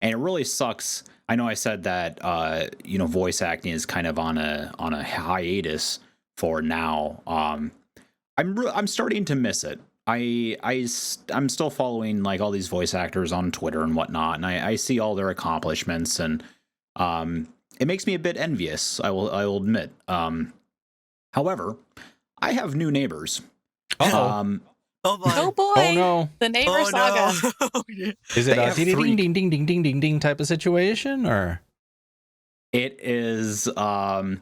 And it really sucks. I know I said that voice acting is kind of on a hiatus for now. I'm starting to miss it. I'm still following like all these voice actors on Twitter and whatnot, and I see all their accomplishments, and it makes me a bit envious. I will admit. However, I have new neighbors. Oh boy! Oh no! The neighbor saga. No. Is it a They have ding ding ding ding ding ding ding type of situation, or? It is Bum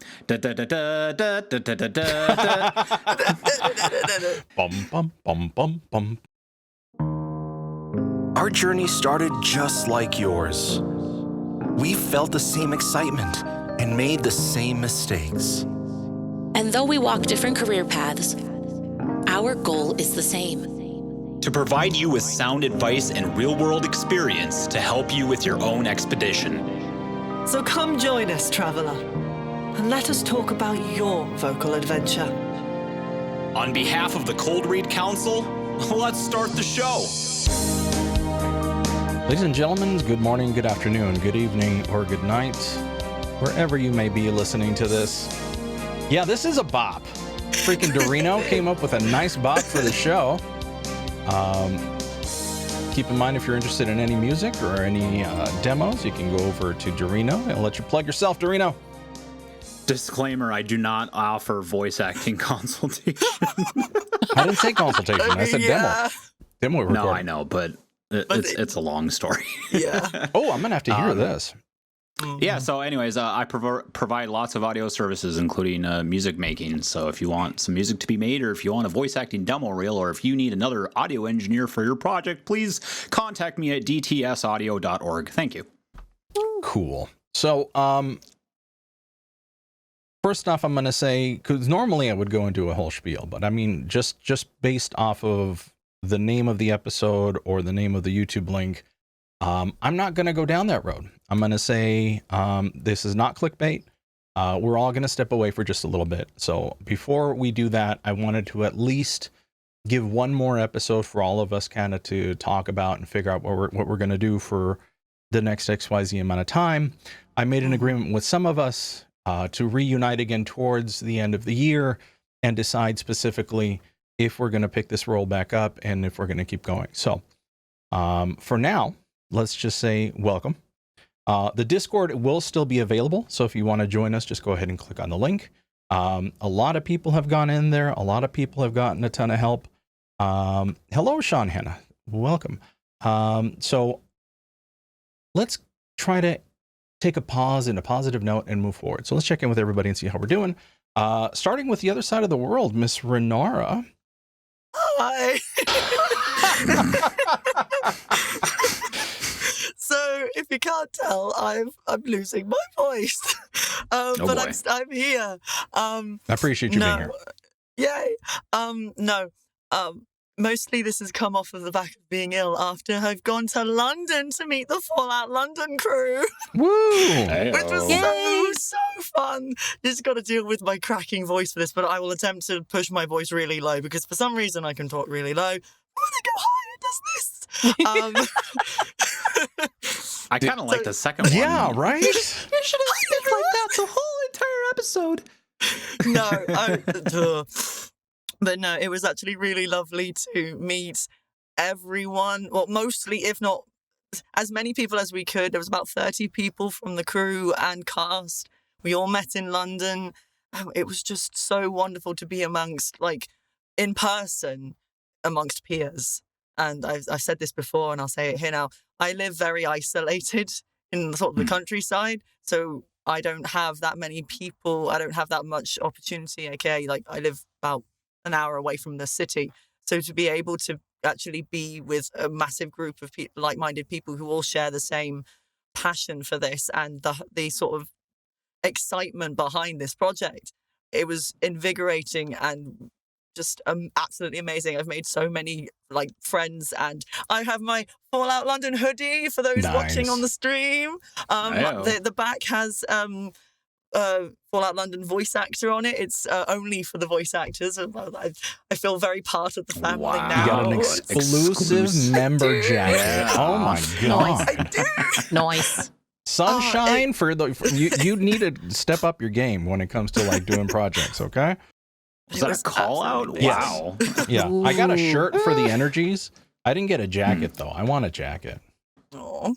bum bum bum bum. Our journey started just like yours. We felt the same excitement and made the same mistakes. And though we walk different career paths, our goal is the same. to provide you with sound advice and real-world experience to help you with your own expedition. So come join us, traveler, and let us talk about your vocal adventure. On behalf of the Cold Read Council, let's start the show. Ladies and gentlemen, good morning, good afternoon, good evening, or good night, wherever you may be listening to this. Yeah, this is a bop. Freaking Eldurrino came up with a nice bop for the show. Keep in mind, if you're interested in any music or any demos, you can go over to Eldurrino. I'll let you plug yourself, Eldurrino. Disclaimer, I do not offer voice acting consultation. I didn't say consultation. I said demo. Demo recording. No, I know, but it's a long story. Yeah. Oh, I'm going to have to hear this. Yeah, so anyways, I provide lots of audio services, including music making. So if you want some music to be made, or if you want a voice acting demo reel, or if you need another audio engineer for your project, please contact me at dtsaudio.org. Thank you. Cool. So, first off, I'm going to say, because normally I would go into a whole spiel, but I mean, just based off of the name of the episode or the name of the YouTube link, I'm not going to go down that road. I'm going to say this is not clickbait. We're all going to step away for just a little bit. So before we do that, I wanted to at least give one more episode for all of us kind of to talk about and figure out what we're going to do for the next XYZ amount of time. I made an agreement with some of us to reunite again towards the end of the year and decide specifically if we're going to pick this roll back up and if we're going to keep going. So for now, let's just say welcome. The Discord will still be available, so if you want to join us, just go ahead and click on the link. A lot of people have gone in there. A lot of people have gotten a ton of help. Hello, Sean Hanna. Welcome. So let's try to take a pause and a positive note and move forward. So let's check in with everybody and see how we're doing. Starting with the other side of the world, Miss Renara. Hi. So, if you can't tell, I'm losing my voice, but I'm here. I appreciate you being here. Yay! Mostly this has come off of the back of being ill after I've gone to London to meet the Fallout London crew. Woo! Which was so fun. Just got to deal with my cracking voice for this, but I will attempt to push my voice really low because for some reason I can talk really low. When I go high, it does this. I kind of like the second one. Yeah, right? You should have said like that the whole entire episode. No, but no, it was actually really lovely to meet everyone. Well, mostly, if not as many people as we could. There was about 30 people from the crew and cast. We all met in London. It was just so wonderful to be amongst, like, in person, amongst peers. And I've said this before, and I'll say it here now. I live very isolated in sort of the countryside, so I don't have that many people. I don't have that much opportunity. Okay, like I live about an hour away from the city, so to be able to actually be with a massive group of people, like-minded people who all share the same passion for this and the sort of excitement behind this project, it was invigorating and just absolutely amazing. I've made so many like friends, and I have my Fallout London hoodie for those watching on the stream. The back has Fallout London voice actor on it. It's only for the voice actors. And I feel very part of the family Wow. now. You got an exclusive Exclusive. member jacket. Yeah. Oh my Nice. god. I do. Nice. Sunshine you need to step up your game when it comes to like doing projects, okay? Was that a call out? absolutely Wow. Yeah. I got a Ooh. shirt for the energies. I didn't get a jacket though. I want a jacket. Aw.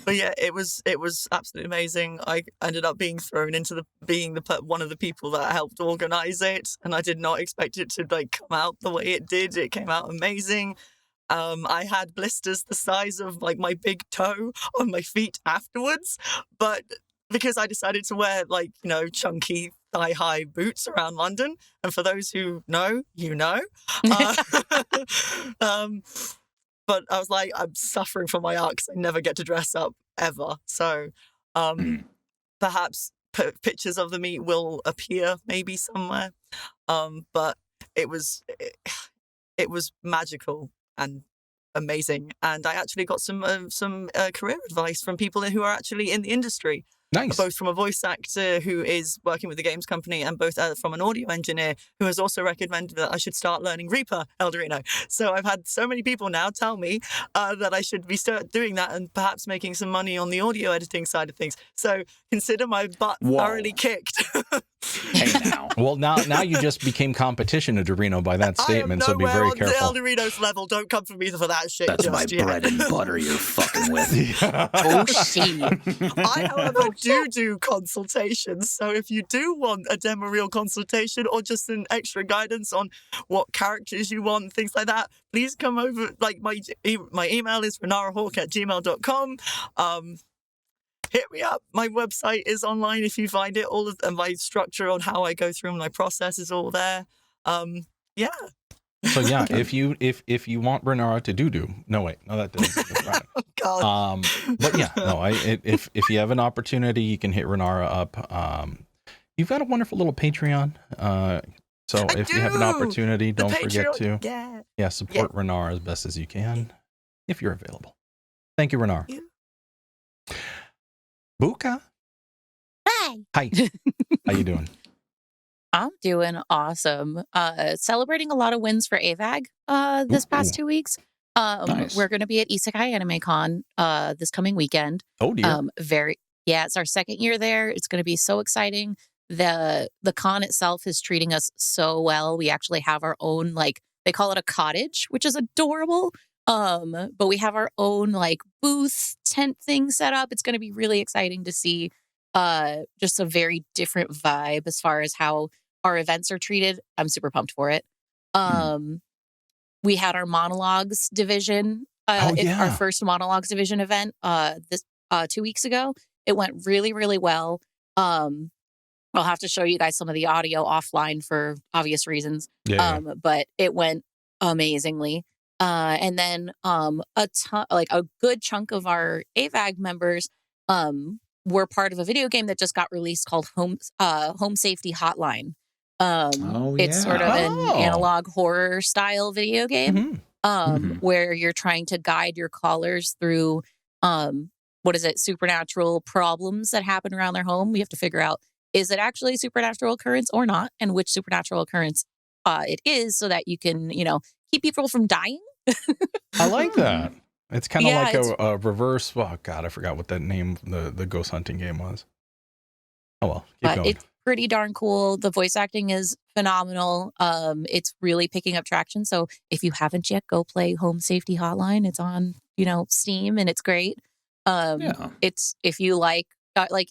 But yeah, it was absolutely amazing. I ended up being thrown into one of the people that helped organize it, and I did not expect it to like come out the way it did. It came out amazing. I had blisters the size of like my big toe on my feet afterwards, but because I decided to wear like, chunky thigh-high boots around London, and for those who know, you know. But I was like, I'm suffering from my art because I never get to dress up ever. So perhaps pictures of the meet will appear maybe somewhere. But it was magical and amazing. And I actually got some career advice from people who are actually in the industry. Nice. Both from a voice actor who is working with the games company and both from an audio engineer who has also recommended that I should start learning Reaper Eldurrino. So I've had so many people now tell me that I should be start doing that and perhaps making some money on the audio editing side of things. So consider my butt thoroughly kicked. Hey now. Well, now you just became competition to Eldurrino by that statement, so be I am very nowhere careful. on the Eldurrino's level. Don't come for me for that shit. That's just my yet. bread and butter you're fucking with. Oh, shit. I, however, do consultations. So if you do want a demo reel consultation or just an extra guidance on what characters you want, things like that, please come over. Like my email is renarahawke@gmail.com. Hit me up. My website is online if you find it. All of and my structure on how I go through my process is all there. Yeah. So yeah, if you want Renara to do, that didn't. Right. Oh God. But yeah, if you have an opportunity, you can hit Renara up. You've got a wonderful little Patreon. So if you have an opportunity, don't forget to support Renara as best as you can if you're available. Thank you, Renara. Booka. Hi. Hi. How you doing? I'm doing awesome. Celebrating a lot of wins for AVAG this past 2 weeks. Nice. We're going to be at Isekai Anime Con this coming weekend. Oh dear. It's our second year there. It's going to be so exciting. The con itself is treating us so well. We actually have our own, like, they call it a cottage, which is adorable. But we have our own like booth tent thing set up. It's going to be really exciting to see just a very different vibe as far as how our events are treated. I'm super pumped for it. We had our monologues division, our first monologues division event this 2 weeks ago. It went really, really well. I'll have to show you guys some of the audio offline for obvious reasons. But it went amazingly. And then a good chunk of our AVAG members were part of a video game that just got released called Home Safety Hotline. It's sort of an analog horror style video game where you're trying to guide your callers through supernatural problems that happen around their home. We have to figure out, is it actually a supernatural occurrence or not, and which supernatural occurrence it is, so that you can, keep people from dying. I like that. It's kind of like a reverse. Oh God, I forgot what that name the ghost hunting game was. Oh well, keep going. It's pretty darn cool. The voice acting is phenomenal. It's really picking up traction. So if you haven't yet, go play Home Safety Hotline. It's on Steam and it's great. It's if you like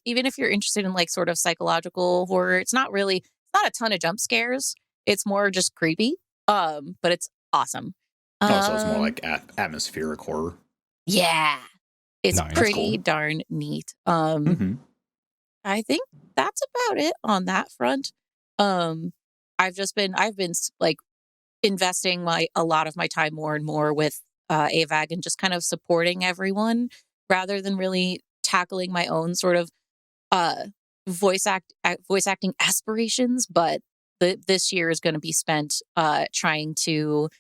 even if you're interested in like sort of psychological horror, it's not a ton of jump scares. It's more just creepy. But it's awesome. So it's more like atmospheric horror. Yeah. It's Nice. pretty darn neat. I think that's about it on that front. I've been like investing a lot of my time more and more with AVAG and just kind of supporting everyone rather than really tackling my own sort of voice acting aspirations. But this year is going to be spent trying to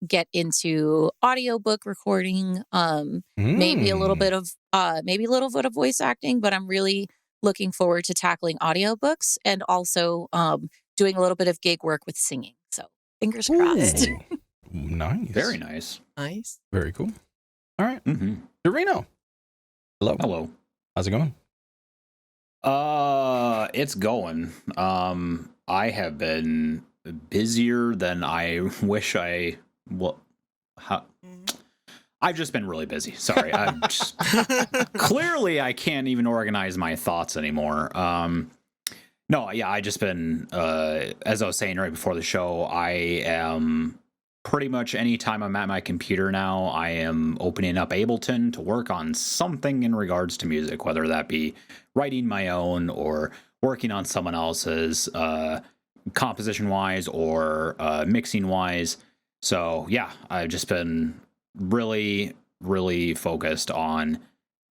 get into audiobook recording, maybe a little bit of voice acting, but I'm really looking forward to tackling audiobooks and also doing a little bit of gig work with singing. So fingers crossed. Nice. Very nice. Nice. Very cool. All right. Mm-hmm. Eldurrino. Hello. Hello. How's it going? It's going. I have been busier than I wish I I've just been really busy. Sorry. I'm just, clearly I can't even organize my thoughts anymore. No, yeah, I just been as I was saying right before the show, I am pretty much anytime I'm at my computer now, I am opening up Ableton to work on something in regards to music, whether that be writing my own or working on someone else's, composition wise or mixing wise. So yeah, I've just been really focused on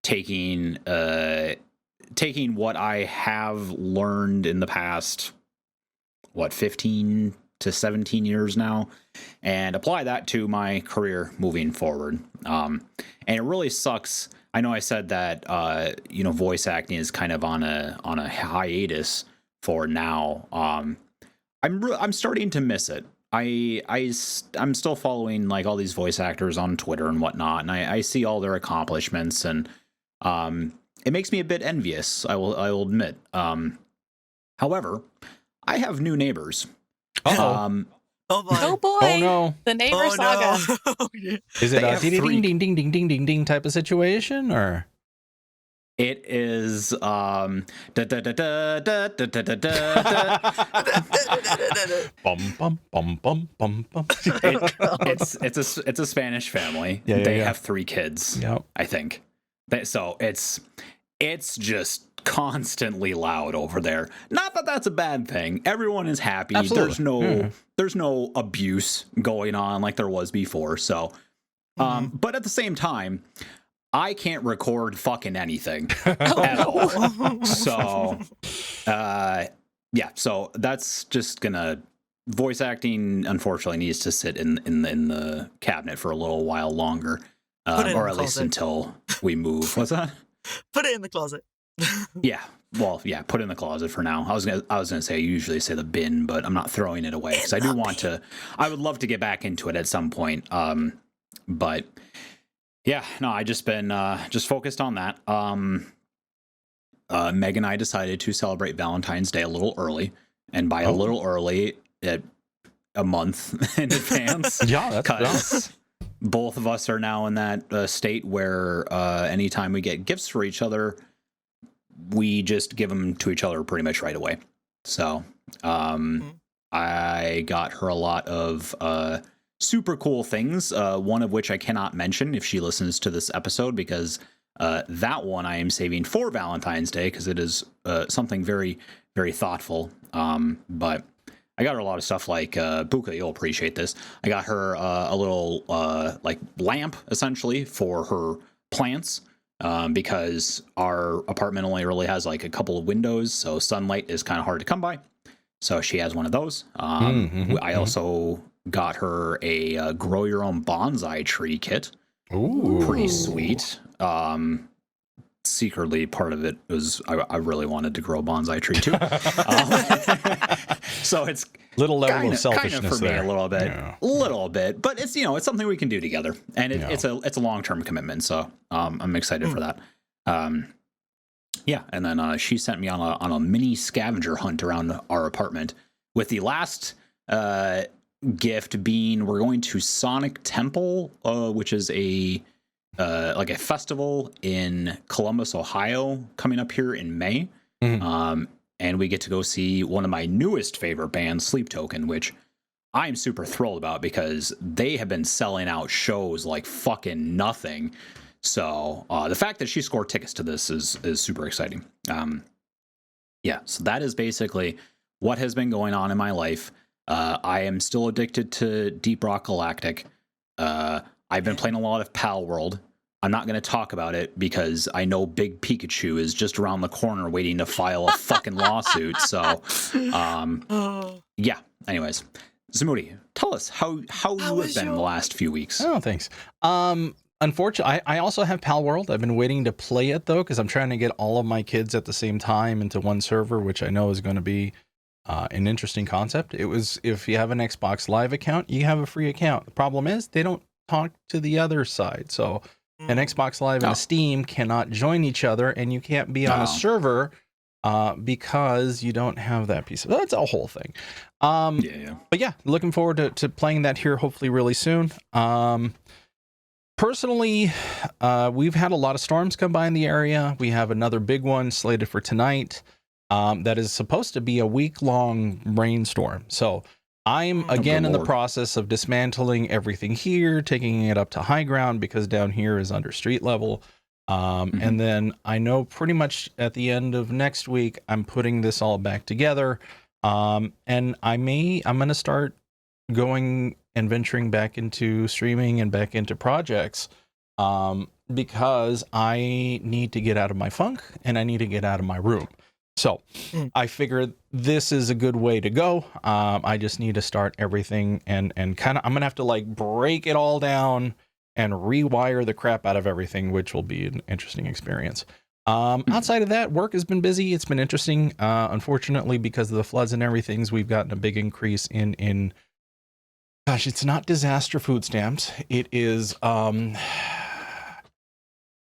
taking what I have learned in the past 15 to 17 years now and apply that to my career moving forward. And it really sucks. I know I said that voice acting is kind of on a hiatus for now. I'm starting to miss it. I'm still following like all these voice actors on Twitter and whatnot, and I see all their accomplishments, and it makes me a bit envious. I will admit. However, I have new neighbors. Oh boy. Oh boy. Oh no. The neighbor saga. No. Is it They a have ding three- ding ding ding ding ding ding type of situation, or? It is Bum bum bum bum bum bum. it's a Spanish family. Yeah, they yeah. have 3 kids. Yep. I think. So it's just constantly loud over there. Not that that's a bad thing. Everyone is happy. Absolutely. There's no abuse going on like there was before. So, but at the same time, I can't record fucking anything at all. So, yeah. So that's just gonna. Voice acting, unfortunately, needs to sit in the cabinet for a little while longer, or at least until we move. What's that? Put it in the closet. Yeah. Well, yeah. Put it in the closet for now. I was gonna say I usually say the bin, but I'm not throwing it away because I do want to. I would love to get back into it at some point. But yeah, no, I just been just focused on that. Meg and I decided to celebrate Valentine's Day a little early, and by a little early, a month in advance. Yeah, that's because both of us are now in that state where anytime we get gifts for each other, we just give them to each other pretty much right away. So I got her a lot of super cool things, one of which I cannot mention if she listens to this episode, because that one I am saving for Valentine's Day because it is something very, very thoughtful. But I got her a lot of stuff like Booka, you'll appreciate this. I got her a little like lamp essentially for her plants because our apartment only really has like a couple of windows, so sunlight is kind of hard to come by. So she has one of those. I also got her a grow your own bonsai tree kit. Ooh. Pretty sweet. Secretly, part of it was I really wanted to grow a bonsai tree too. So it's Little level of selfishness kind of for there. me a little bit, but it's it's something we can do together, and it's a long-term commitment. So I'm excited for that. Yeah, and then she sent me on a mini scavenger hunt around our apartment, with the last gift being we're going to Sonic Temple, which is a like a festival in Columbus, Ohio, coming up here in May. And we get to go see one of my newest favorite bands, Sleep Token, which I'm super thrilled about because they have been selling out shows like fucking nothing. So the fact that she scored tickets to this is super exciting. Yeah, so that is basically what has been going on in my life. I am still addicted to Deep Rock Galactic. I've been playing a lot of Pal World. I'm not going to talk about it because I know Big Pikachu is just around the corner waiting to file a fucking lawsuit. So, yeah. Anyways, Zamoody, tell us how you have been the last few weeks. Oh, thanks. unfortunately, I also have Pal World. I've been waiting to play it though, because I'm trying to get all of my kids at the same time into one server, which I know is going to be an interesting concept. It was, if you have an Xbox Live account, you have a free account. The problem is they don't talk to the other side. So an Xbox Live and a Steam cannot join each other, and you can't be on a server because you don't have that piece of that's a whole thing. But yeah, looking forward to playing that here hopefully really soon. Personally, we've had a lot of storms come by in the area. We have another big one slated for tonight. That is supposed to be a week-long rainstorm. So I'm again in the process of dismantling everything here, taking it up to high ground because down here is under street level. And then I know pretty much at the end of next week, I'm putting this all back together. And I'm going to start going and venturing back into streaming and back into projects, because I need to get out of my funk and I need to get out of my room. So I figured this is a good way to go. I just need to start everything and kind of, I'm going to have to like break it all down and rewire the crap out of everything, which will be an interesting experience. Outside of that, work has been busy. It's been interesting. Unfortunately, because of the floods and everything, we've gotten a big increase in gosh, it's not disaster food stamps. It is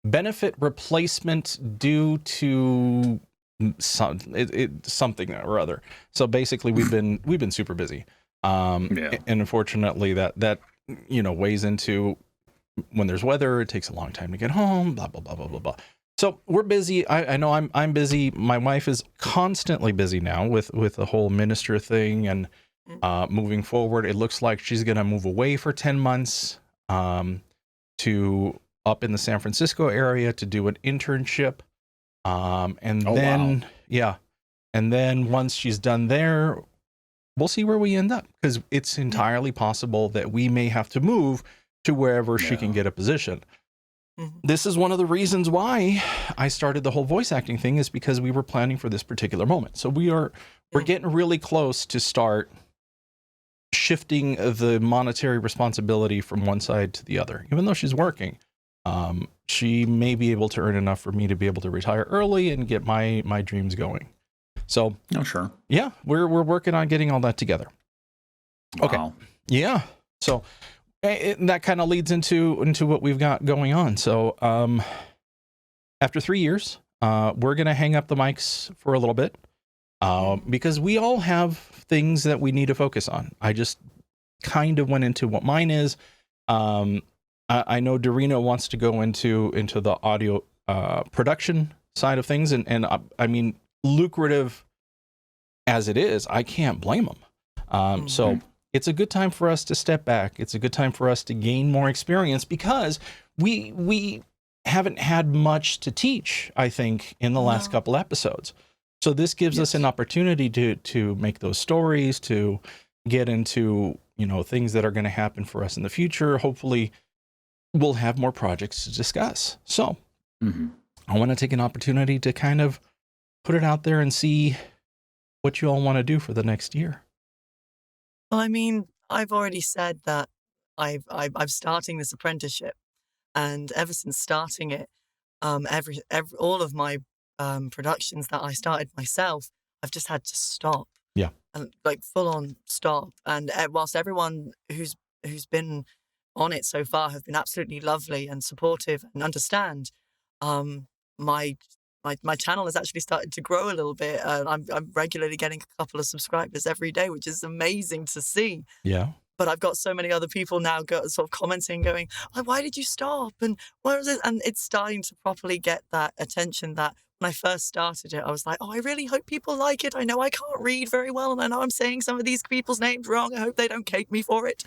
benefit replacement due to something or other. So basically we've been super busy. And unfortunately that weighs into when there's weather, it takes a long time to get home, blah blah blah blah blah blah. So we're busy. I know I'm busy. My wife is constantly busy now with the whole minister thing and moving forward. It looks like she's going to move away for 10 months to up in the San Francisco area to do an internship. And then once she's done there, we'll see where we end up, because it's entirely possible that we may have to move to wherever she can get a position. This is one of the reasons why I started the whole voice acting thing, is because we were planning for this particular moment. So we're getting really close to start shifting the monetary responsibility from one side to the other. Even though she's working, she may be able to earn enough for me to be able to retire early and get my dreams going. So, yeah, we're working on getting all that together. Okay. Wow. Yeah. So that kind of leads into what we've got going on. So, after 3 years, we're going to hang up the mics for a little bit, because we all have things that we need to focus on. I just kind of went into what mine is. I know Eldurrino wants to go into the audio production side of things, and I mean, lucrative as it is, I can't blame him. So it's a good time for us to step back. It's a good time for us to gain more experience, because we haven't had much to teach, I think, in the last couple episodes. So this gives us an opportunity to make those stories, to get into, things that are going to happen for us in the future. Hopefully we'll have more projects to discuss. So I want to take an opportunity to kind of put it out there and see what you all want to do for the next year. Well, I mean, I've already said that I'm starting this apprenticeship, and ever since starting it, all of my productions that I started myself, I've just had to stop. Yeah. And like full on stop. And whilst everyone who's been on it so far have been absolutely lovely and supportive and understand, my channel has actually started to grow a little bit. I'm regularly getting a couple of subscribers every day, which is amazing to see. Yeah. But I've got so many other people now sort of commenting, going, why did you stop? And where is it? And it's starting to properly get that attention that when I first started it, I was like, I really hope people like it. I know I can't read very well, and I know I'm saying some of these people's names wrong. I hope they don't cape me for it.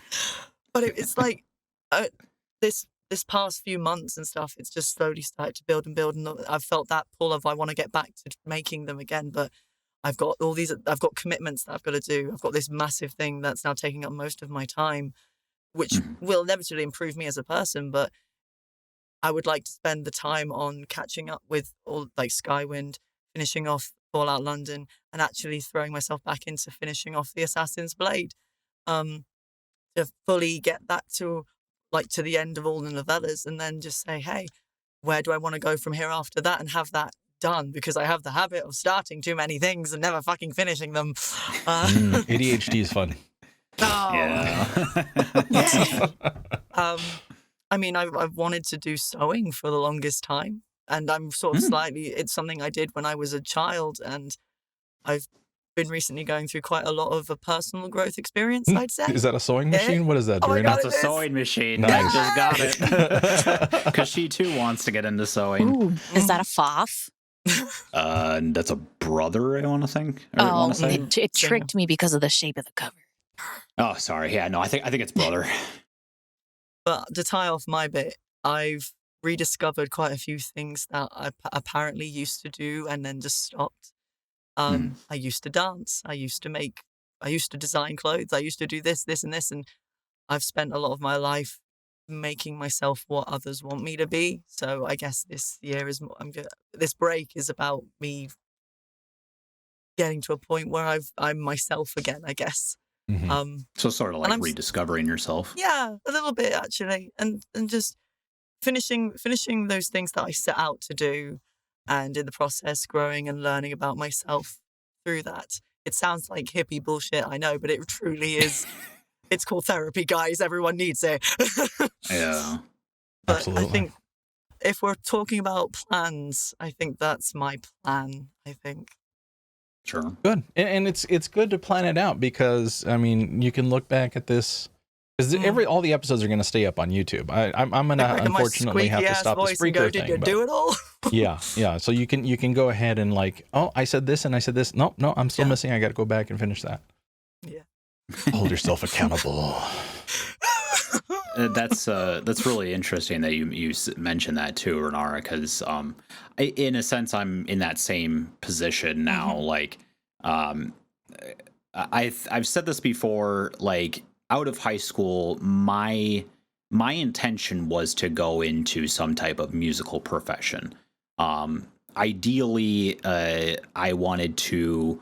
But it's like this past few months and stuff, it's just slowly started to build and build. And I've felt that pull of I want to get back to making them again. But I've got commitments that I've got to do. I've got this massive thing that's now taking up most of my time, which will inevitably improve me as a person. But I would like to spend the time on catching up with all like Skywind, finishing off Fallout London, and actually throwing myself back into finishing off the Assassin's Blade, to fully get that to like to the end of all the novellas, and then just say, hey, where do I want to go from here after that, and have that done, because I have the habit of starting too many things and never fucking finishing them. ADHD is fun. Oh. Yeah. I mean, I've wanted to do sewing for the longest time, and I'm sort of it's something I did when I was a child, and I've been recently going through quite a lot of a personal growth experience, I'd say. Is that a sewing machine? What is that? Oh my God, That's a sewing machine. Nice. Just got it. Because she too wants to get into sewing. Ooh, is that a foff? That's a brother, I want to think. Oh, it tricked me because of the shape of the cover. Oh, sorry. Yeah, no, I think it's brother. But to tie off my bit, I've rediscovered quite a few things that I apparently used to do and then just stopped. I used to dance. I used to design clothes. I used to do this, and this. And I've spent a lot of my life making myself what others want me to be. So I guess this year this break is about me getting to a point where I'm myself again, I guess. Mm-hmm. So sort of like rediscovering yourself. Yeah, a little bit actually. And just finishing those things that I set out to do, and in the process growing and learning about myself through that. It sounds like hippie bullshit, I know, but it truly is. It's called therapy, guys. Everyone needs it. Yeah. But Absolutely. I think if we're talking about plans, I think that's my plan, I think. Sure. Good. And it's good to plan it out, because I mean, you can look back at this, because all the episodes are going to stay up on YouTube. I'm going to unfortunately have to stop the Spreaker thing. Did you do it all? Yeah. So you can go ahead and like, oh, I said this and I said this. No, I'm still missing. I got to go back and finish that. Yeah. Hold yourself accountable. That's really interesting that you mentioned that too, Renara, because in a sense I'm in that same position now. Like I've said this before, like out of high school, my intention was to go into some type of musical profession. Ideally, I wanted to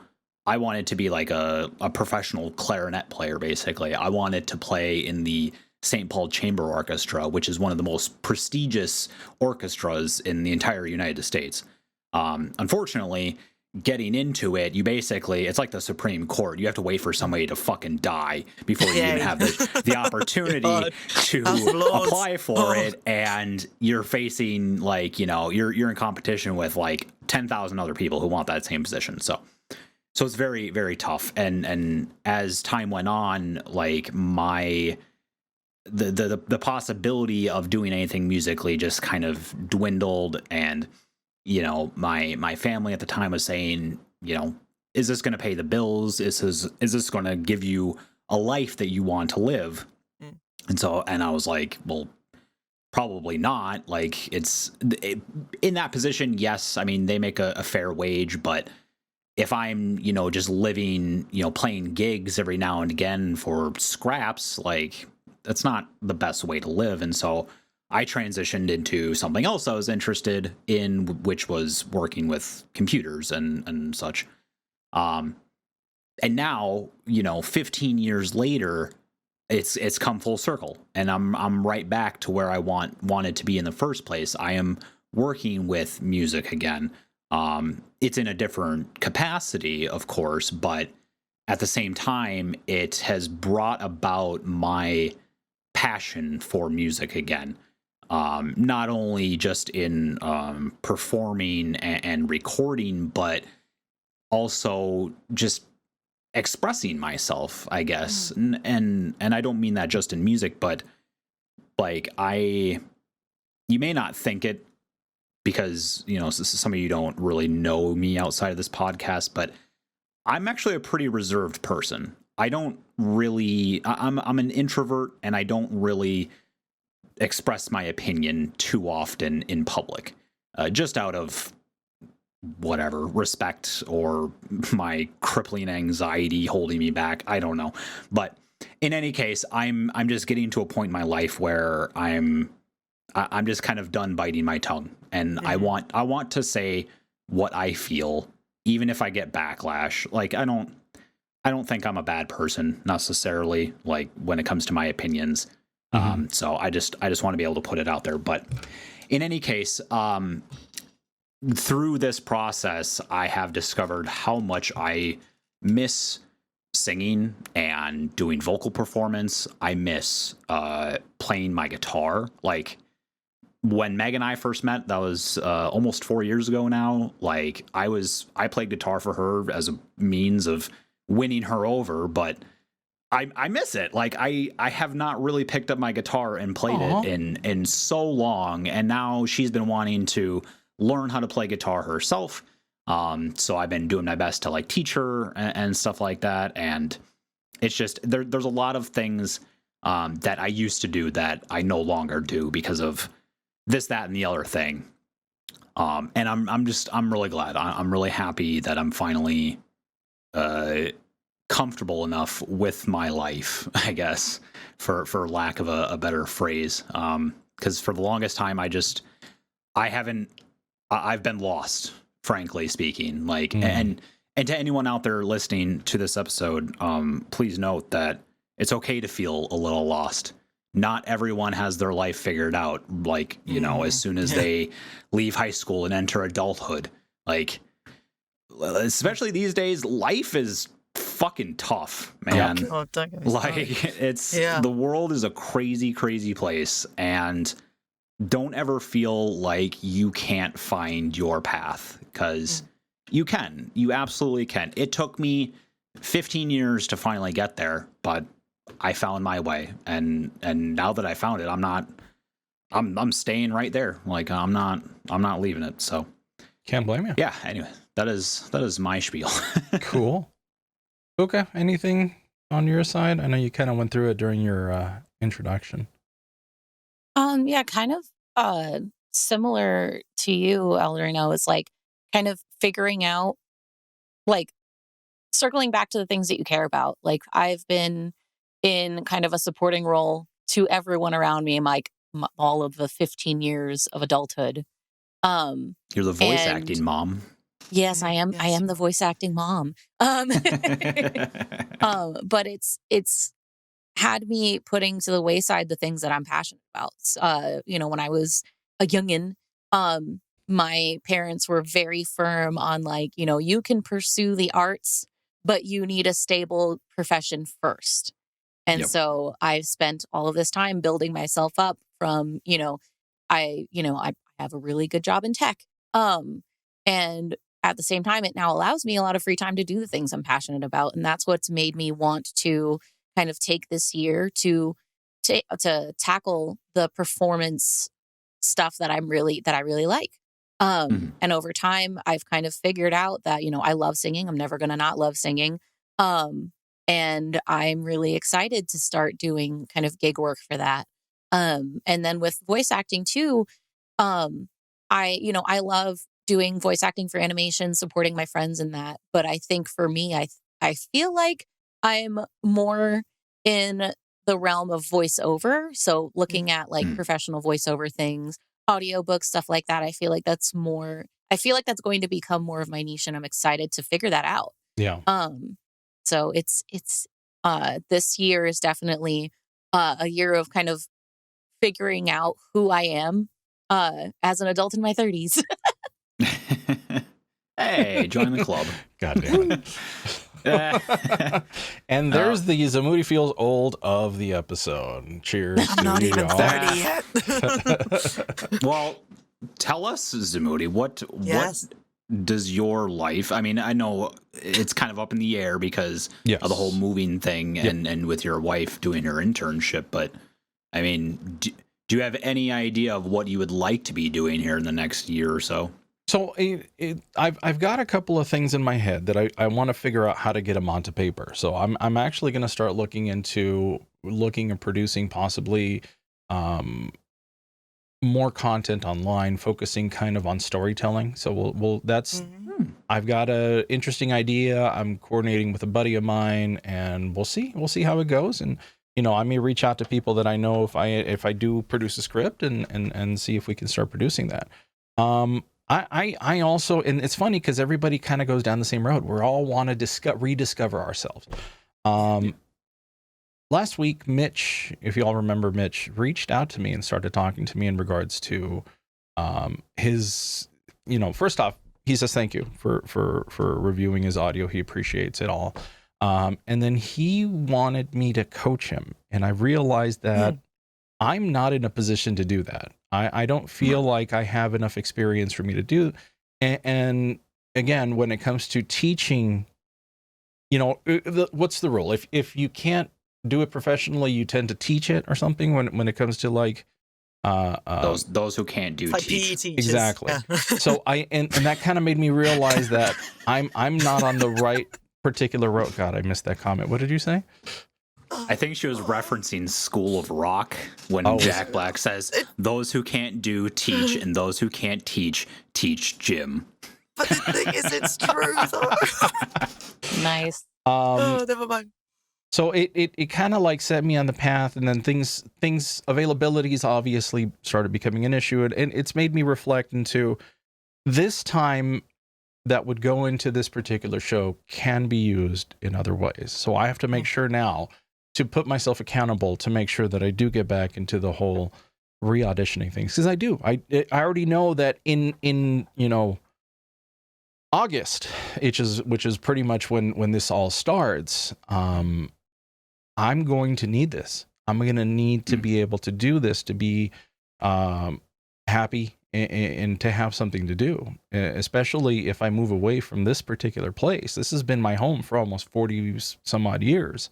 be like a professional clarinet player, basically. I wanted to play in the St. Paul Chamber Orchestra, which is one of the most prestigious orchestras in the entire United States. Unfortunately, getting into it, it's like the Supreme Court. You have to wait for somebody to fucking die before you even have the opportunity to apply for it. And you're facing you're in competition with like 10,000 other people who want that same position. So it's very, very tough. And as time went on, like the possibility of doing anything musically just kind of dwindled. And my family at the time was saying, is this going to pay the bills? Is this going to give you a life that you want to live? And I was like, well, probably not. Like in that position, yes. I mean, they make a fair wage, but if I'm, just living, playing gigs every now and again for scraps, like that's not the best way to live. And so I transitioned into something else I was interested in, which was working with computers and such. And now, 15 years later, it's come full circle, and I'm right back to where I wanted to be in the first place. I am working with music again. It's in a different capacity, of course, but at the same time, it has brought about my passion for music again. Not only just in performing and recording, but also just expressing myself, I guess. And I don't mean that just in music, but like you may not think it, because some of you don't really know me outside of this podcast, but I'm actually a pretty reserved person. I'm an introvert, and I don't really express my opinion too often in public, just out of whatever, respect or my crippling anxiety holding me back. I don't know. But in any case, I'm just getting to a point in my life where I'm just kind of done biting my tongue, and I want to say what I feel, even if I get backlash. Like I don't think I'm a bad person necessarily, like when it comes to my opinions. So I just want to be able to put it out there. But in any case, through this process, I have discovered how much I miss singing and doing vocal performance. I miss playing my guitar. Like, when Meg and I first met, that was almost 4 years ago now. Like, I played guitar for her as a means of winning her over, but I miss it. Like, I have not really picked up my guitar and played it in so long, and now she's been wanting to learn how to play guitar herself. So I've been doing my best to like teach her and stuff like that. And it's just there's a lot of things that I used to do that I no longer do because of this, that, and the other thing. And I'm really glad. I'm really happy that I'm finally comfortable enough with my life, I guess, for lack of a better phrase. Because for the longest time, I've been lost, frankly speaking. Like, and to anyone out there listening to this episode, please note that it's okay to feel a little lost. Not everyone has their life figured out, like, you know, as soon as they leave high school and enter adulthood. Like, especially these days, life is fucking tough, man. The world is a crazy, crazy place, and don't ever feel like you can't find your path, because you can. You absolutely can. It took me 15 years to finally get there, but I found my way, and now that I found it, I'm staying right there. Like, I'm not leaving it. So can't blame you. Yeah. Anyway, that is my spiel. Cool. Booka, anything on your side? I know you kind of went through it during your introduction. Yeah, kind of similar to you, Eldurrino. It's like kind of figuring out, like, circling back to the things that you care about. Like, I've been in kind of a supporting role to everyone around me in like all of the 15 years of adulthood. You're the voice acting mom. Yes, I am. Yes. I am the voice acting mom. But it's had me putting to the wayside the things that I'm passionate about. You know, when I was a youngin', my parents were very firm on, like, you know, you can pursue the arts, but you need a stable profession first. And so I've spent all of this time building myself up from, I have a really good job in tech. And at the same time, it now allows me a lot of free time to do the things I'm passionate about. And that's what's made me want to kind of take this year to tackle the performance stuff that I really like. And over time, I've kind of figured out that, I love singing. I'm never going to not love singing. And I'm really excited to start doing kind of gig work for that. And then with voice acting too, I love doing voice acting for animation, supporting my friends in that. But I think for me, I feel like I'm more in the realm of voiceover. So looking at like professional voiceover things, audiobooks, stuff like that, I feel like that's going to become more of my niche, and I'm excited to figure that out. Yeah. So it's this year is definitely a year of kind of figuring out who I am as an adult in my 30s. Hey, join the club. God damn it. And there's the Zamoody Feels Old of the episode. Cheers. I'm not even 30 yet. Well, tell us, Zamoody, what does your life, I mean, I know it's kind of up in the air because of the whole moving thing and with your wife doing her internship, but I mean, do you have any idea of what you would like to be doing here in the next year or so? So I've got a couple of things in my head that I want to figure out how to get them onto paper. So I'm actually going to start looking and producing possibly more content online, focusing kind of on storytelling. So I've got a interesting idea. I'm coordinating with a buddy of mine, and we'll see how it goes. And I may reach out to people that I know if I do produce a script and see if we can start producing that. I also, and it's funny because everybody kind of goes down the same road. We all want to rediscover ourselves. last week, Mitch, if you all remember, Mitch reached out to me and started talking to me in regards to his, first off, he says thank you for reviewing his audio. He appreciates it all. And then he wanted me to coach him. And I realized that I'm not in a position to do that. I don't feel like I have enough experience for me to do. And again, when it comes to teaching, what's the rule? If you can't do it professionally, you tend to teach it or something when it comes to like those who can't do like teach. PE teachers. Exactly. Yeah. So and that kind of made me realize that I'm not on the right particular road. God, I missed that comment. What did you say? I think she was referencing School of Rock when Jack Black says, "Those who can't do teach, and those who can't teach Jim." But the thing is, it's true though. Nice. Never mind. So it kind of like set me on the path, and then things availabilities obviously started becoming an issue, and it's made me reflect into this time that would go into this particular show can be used in other ways. So I have to make sure now to put myself accountable to make sure that I do get back into the whole re-auditioning things, because I do. I already know that in August, which is pretty much when this all starts. I'm going to need this. I'm going to need to be able to do this to be happy and to have something to do, especially if I move away from this particular place. This has been my home for almost 40 some odd years.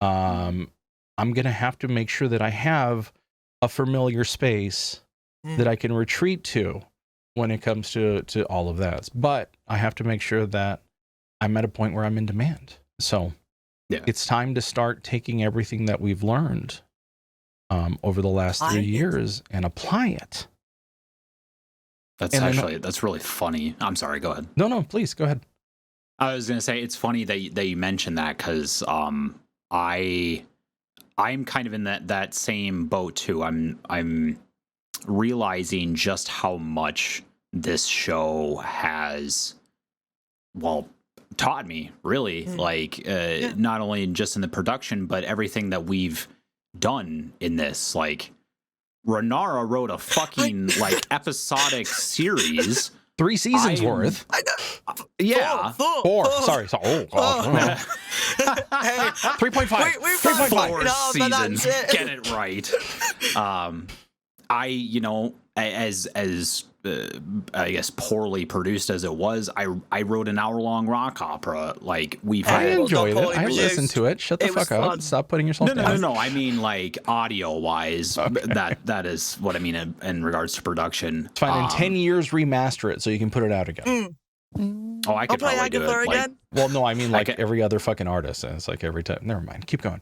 I'm going to have to make sure that I have a familiar space that I can retreat to when it comes to all of that. But I have to make sure that I'm at a point where I'm in demand. So it's time to start taking everything that we've learned over the last 3 years and apply it. That's really funny. I'm sorry, go ahead. No, please go ahead. I was going to say, it's funny that you mentioned that, because I'm kind of in that same boat too. I'm realizing just how much this show has, taught me, really. Not only just in the production, but everything that we've done in this. Like, Renara wrote a fucking episodic series. 3 seasons worth. Yeah. Four. Sorry. Oh, God. 3.5. 3.5. 4 seasons. Get it right. As I guess poorly produced as it was, I wrote an hour-long rock opera. I enjoyed it. I listened to it. Shut the fuck up. Fun. Stop putting yourself down. No. I mean, audio-wise, okay. That is what I mean in regards to production. It's fine. In 10 years, remaster it so you can put it out again. Oh, I could probably do it. Again? Well, no, I mean every other fucking artist. And it's like every time. Never mind. Keep going.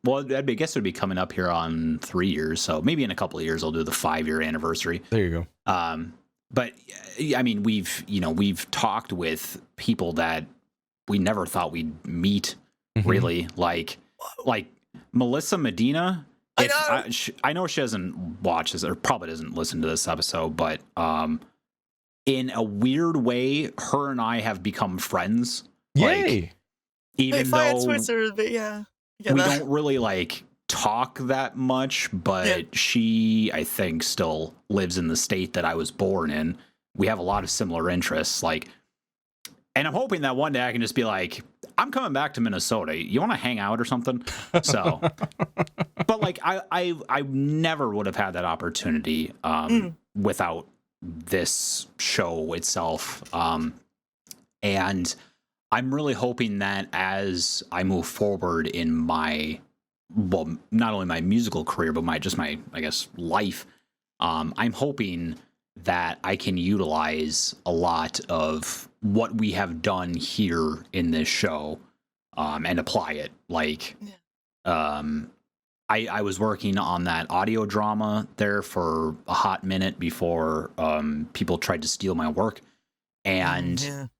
Well, I guess it would be coming up here on 3 years, so maybe in a couple of years I'll do the 5-year anniversary. There you go. But I mean, we've talked with people that we never thought we'd meet, really. Like Melissa Medina. I know she doesn't watch this or probably doesn't listen to this episode, but in a weird way, her and I have become friends. Yay! Even though Twitter, but we don't really talk that much, but she, I think, still lives in the state that I was born in. We have a lot of similar interests, and I'm hoping that one day I can just be like, I'm coming back to Minnesota. You want to hang out or something? So, but I never would have had that opportunity without this show itself. And I'm really hoping that as I move forward in my, not only my musical career, but my I guess, life, I'm hoping that I can utilize a lot of what we have done here in this show, and apply it. I was working on that audio drama there for a hot minute before people tried to steal my work. And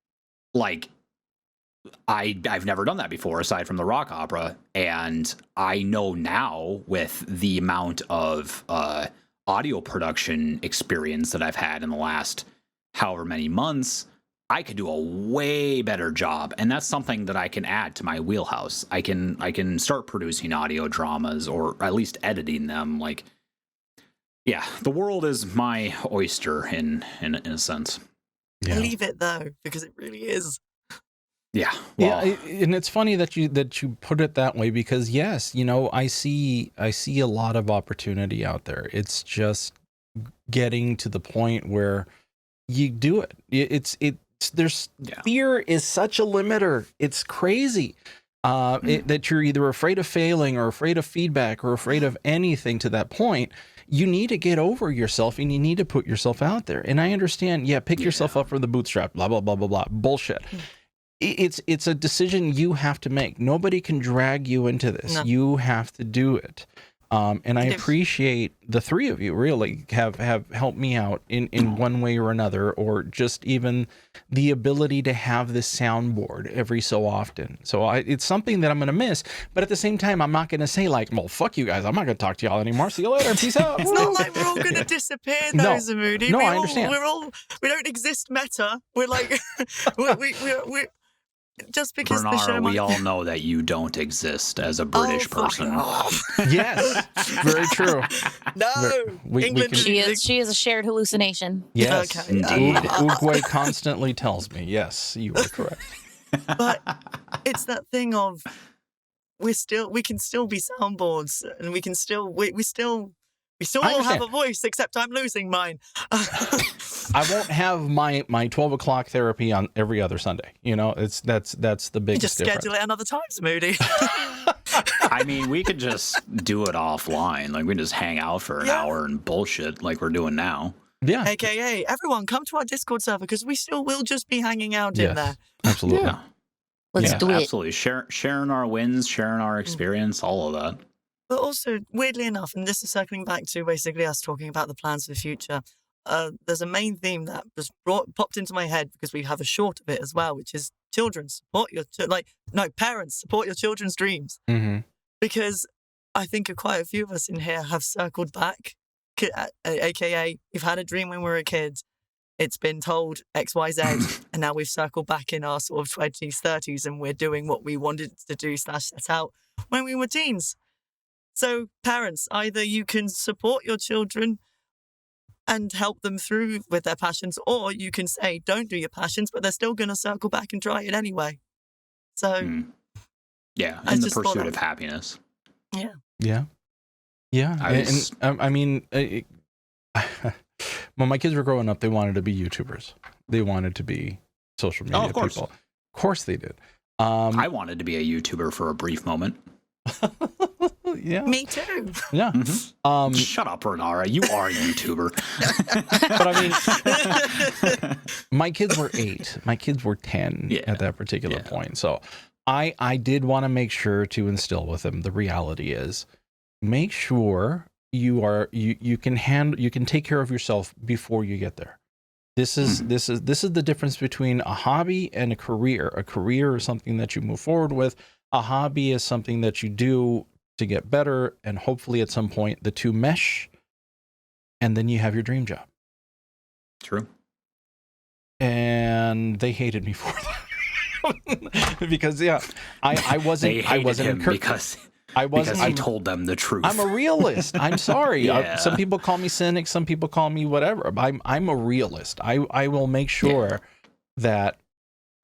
I've never done that before aside from the rock opera. And I know now with the amount of audio production experience that I've had in the last however many months, I could do a way better job, and that's something that I can add to my wheelhouse. I can start producing audio dramas, or at least editing them. Like, yeah, the world is my oyster in a sense. Yeah. Believe it though, because it really is. Yeah, well, yeah, and it's funny that you put it that way, because yes, you know, I see a lot of opportunity out there. It's just getting to the point where you do it. It's fear is such a limiter. It's crazy. That you're either afraid of failing or afraid of feedback or afraid of anything to that point. You need to get over yourself and you need to put yourself out there. And I understand, pick yourself up from the bootstrap, blah, blah, blah, blah, blah, bullshit. It's a decision you have to make. Nobody can drag you into this. No. You have to do it. And I appreciate the three of you really have helped me out in one way or another, or just even the ability to have this soundboard every so often. So it's something that I'm going to miss, but at the same time, I'm not going to say like, well, fuck you guys. I'm not going to talk to y'all anymore. See you later. Peace out. It's not like we're all going to disappear though, Zamoody. No, I understand. We don't exist meta. We're like, we're just because Renara, the show we all know that you don't exist as a British person. Yes, very true. No, England. She is a shared hallucination. Yes, okay. Indeed. Uguay constantly tells me. Yes, you are correct. But it's that thing of we can still be soundboards, and we still all have a voice, except I'm losing mine. I won't have my 12 o'clock therapy on every other Sunday. You know, that's the biggest just difference. schedule it another time, Zamoody. I mean, we could just do it offline. Like, we can just hang out for an hour and bullshit like we're doing now. Yeah. AKA, everyone come to our Discord server, because we still will just be hanging out in there. Absolutely. Yeah. Let's do it. Absolutely. Sharing our wins, sharing our experience, all of that. But also, weirdly enough, and this is circling back to basically us talking about the plans for the future, there's a main theme that was popped into my head because we have a short of it as well, which is children support your parents support your children's dreams. Mm-hmm. Because I think quite a few of us in here have circled back, aka we've had a dream when we were a kid, it's been told XYZ, and now we've circled back in our sort of 20s, 30s, and we're doing what we wanted to do / set out when we were teens. So parents, either you can support your children and help them through with their passions, or you can say, don't do your passions, but they're still going to circle back and try it anyway. So, yeah, in the pursuit of happiness. Yeah. Yeah. Yeah. I mean, when my kids were growing up, they wanted to be YouTubers. They wanted to be social media people. Of course they did. I wanted to be a YouTuber for a brief moment. Yeah. Me too. Yeah. Mm-hmm. Shut up, Renara. You are a YouTuber. But I mean, my kids were 8. My kids were 10 at that particular point. So I did want to make sure to instill with them the reality is make sure you can take care of yourself before you get there. This is the difference between a hobby and a career. A career is something that you move forward with. A hobby is something that you do to get better, and hopefully at some point the two mesh, and then you have your dream job. True. And they hated me for that. Because I wasn't because I told them the truth. I'm a realist. I'm sorry. Some people call me cynic, some people call me whatever. I'm a realist. I will make sure that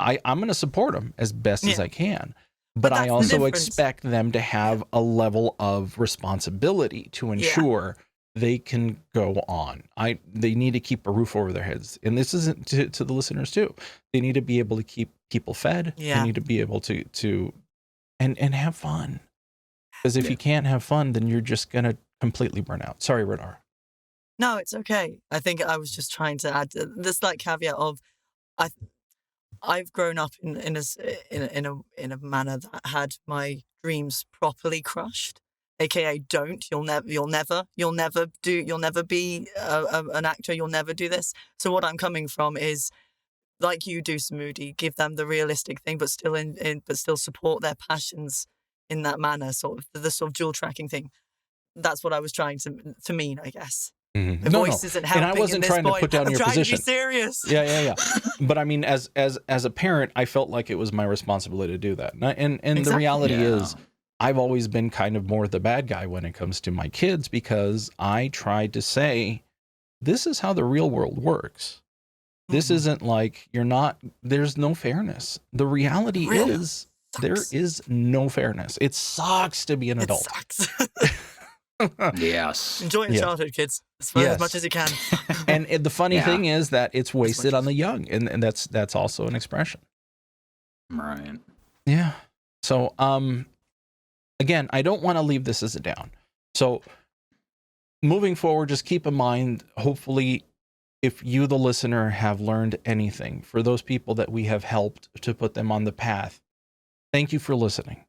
I'm going to support them as best as I can. But I also expect them to have a level of responsibility to ensure they can go on. They need to keep a roof over their heads. And this isn't to the listeners too. They need to be able to keep people fed. Yeah. They need to be able to and have fun. Because if you can't have fun, then you're just going to completely burn out. Sorry, Renara. No, it's okay. I think I was just trying to add this caveat of I've grown up in a manner that had my dreams properly crushed. AKA, you'll never be an actor. You'll never do this. So what I'm coming from is, like you do, Zamoody, give them the realistic thing, but still support their passions in that manner. Sort of the sort of dual tracking thing. That's what I was trying to mean, I guess. The voice isn't helping. And I wasn't in this trying to point. put down I'm your trying position. To be serious. Yeah. But I mean, as a parent, I felt like it was my responsibility to do that. And Exactly. the reality is, I've always been kind of more the bad guy when it comes to my kids, because I tried to say, this is how the real world works. This isn't like there's no fairness. The reality is there is no fairness. It sucks to be an adult. It sucks. Yes. Enjoy your childhood, kids, as much as you can. And the funny thing is that it's wasted on the young, and that's also an expression. Right. Yeah. So, again, I don't want to leave this as a down. So, moving forward, just keep in mind, hopefully, if you, the listener, have learned anything, for those people that we have helped to put them on the path, thank you for listening.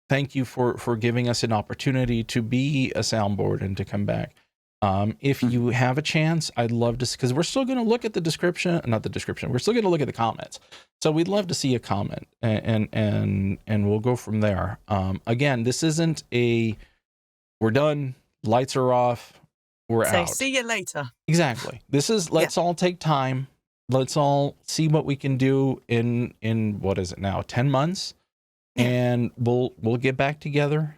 Thank you for giving us an opportunity to be a soundboard and to come back. If you have a chance, I'd love to, because we're still going to look at we're still going to look at the comments. So we'd love to see a comment, and we'll go from there. Again, this isn't we're done, lights are off, we're out. See you later. Exactly. This is, let's all take time. Let's all see what we can do in what is it now, 10 months? Yeah. And we'll get back together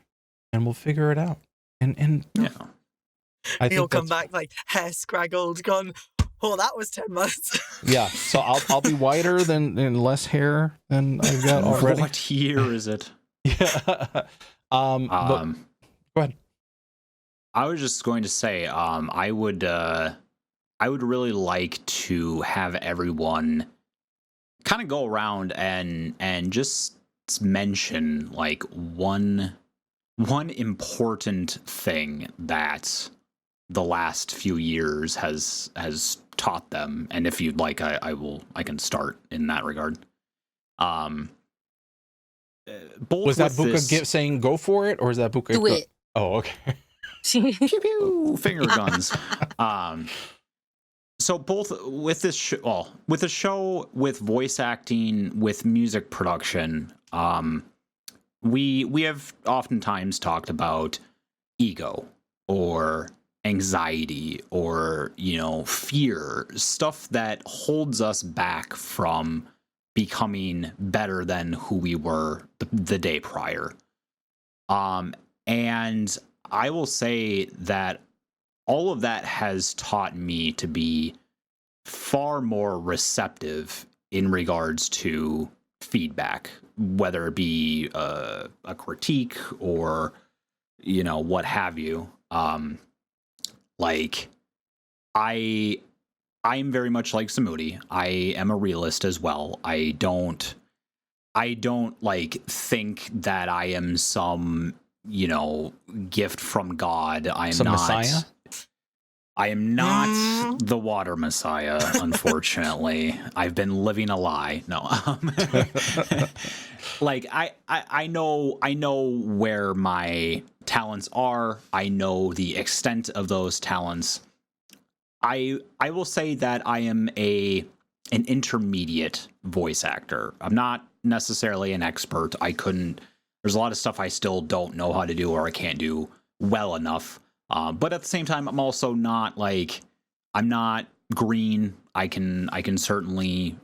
and we'll figure it out. And I think you'll come back like hair scraggled, gone, oh, that was 10 months. Yeah. So I'll be whiter and less hair than I've got already. What year is it? Yeah. But go ahead. I was just going to say, I would really like to have everyone kind of go around and just mention like one important thing that the last few years has taught them. And if you'd like, I can start in that regard. Was that Booka saying go for it, or is that Booka? Do it. Oh, okay. Pew, pew, finger guns. So both with this show, with voice acting, with music production, we have oftentimes talked about ego or anxiety or, fear, stuff that holds us back from becoming better than who we were the day prior. And I will say that all of that has taught me to be far more receptive in regards to feedback, whether it be a critique or, what have you. Like I'm very much like Zamoody. I am a realist as well. I don't like think that I am some, gift from God. I am not Messiah. I am not the water messiah, unfortunately. I've been living a lie. No. Like I know where my talents are. I know the extent of those talents. I will say that I am an intermediate voice actor. I'm not necessarily an expert. There's a lot of stuff I still don't know how to do or I can't do well enough. But at the same time, I'm also not I'm not green. I can certainly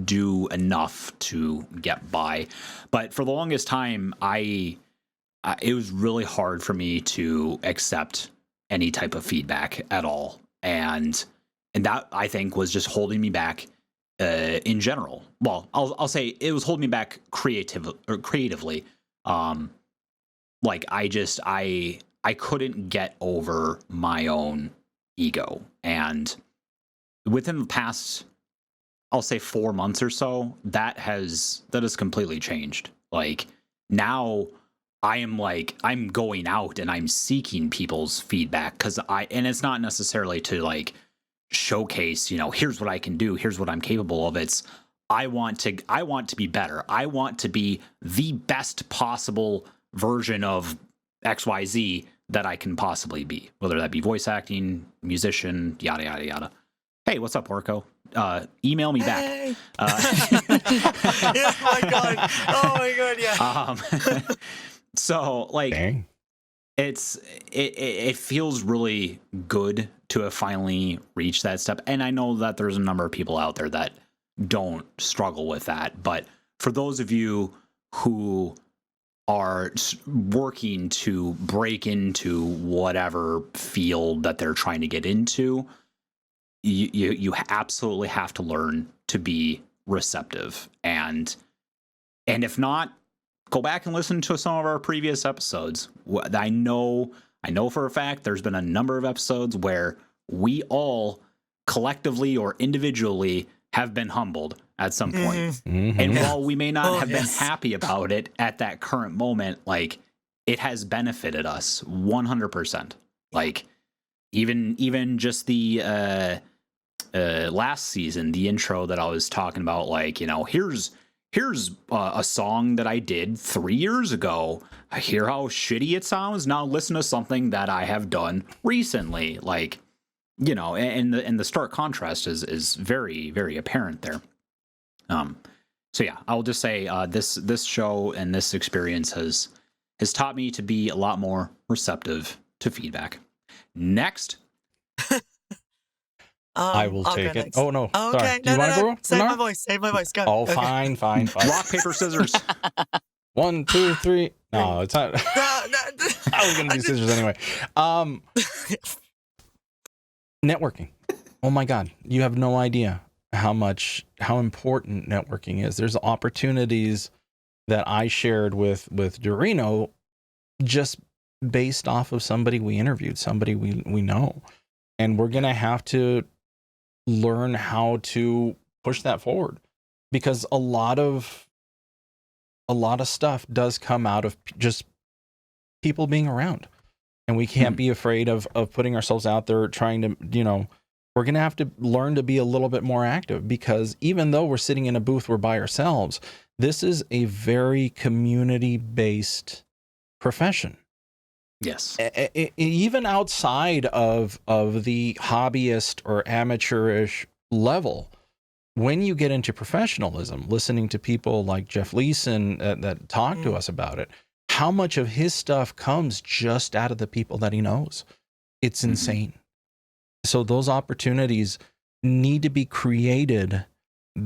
do enough to get by. But for the longest time, it was really hard for me to accept any type of feedback at all. And that, I think, was just holding me back in general. Well, I'll say it was holding me back creatively. I couldn't get over my own ego. And within the past, I'll say 4 months or so, that has completely changed. Like now I'm going out and I'm seeking people's feedback and it's not necessarily to showcase, here's what I can do, here's what I'm capable of. It's I want to be better. I want to be the best possible version of XYZ that I can possibly be, whether that be voice acting, musician, yada, yada, yada. Hey, what's up, Orko? Email me back. Hey. Yes, my God. Oh my God, yeah. So, Dang. it feels really good to have finally reached that step. And I know that there's a number of people out there that don't struggle with that. But for those of you who are working to break into whatever field that they're trying to get into, you absolutely have to learn to be receptive. And if not, go back and listen to some of our previous episodes. I know for a fact there's been a number of episodes where we all collectively or individually have been humbled at some point. Mm-hmm. And while we may not have been happy about it at that current moment, like, it has benefited us 100%. Like, even just the last season, the intro that I was talking about, like, you know, here's a song that I did 3 years ago. I hear how shitty it sounds. Now listen to something that I have done recently. Like, you know, and the stark contrast is very, very apparent there. So yeah, I'll just say this show and this experience has taught me to be a lot more receptive to feedback. Next. I will take it. Next. Oh, no. Oh, Sorry. okay. Do you want to go? Save my voice. Go. Oh, okay. fine. Rock, paper, scissors. 1, 2, 3. No, it's not. I was going to do scissors anyway. Networking. Oh my God. You have no idea how important networking is. There's opportunities that I shared with Eldurrino just based off of somebody we interviewed, somebody we know. And we're going to have to learn how to push that forward, because a lot of stuff does come out of just people being around, and we can't be afraid of putting ourselves out there, trying to, you know, we're going to have to learn to be a little bit more active, because even though we're sitting in a booth, we're by ourselves. This is a very community-based profession. Yes. Even outside of the hobbyist or amateurish level, when you get into professionalism, listening to people like Jeff Leeson that talk to us about it, how much of his stuff comes just out of the people that he knows. It's insane. So those opportunities need to be created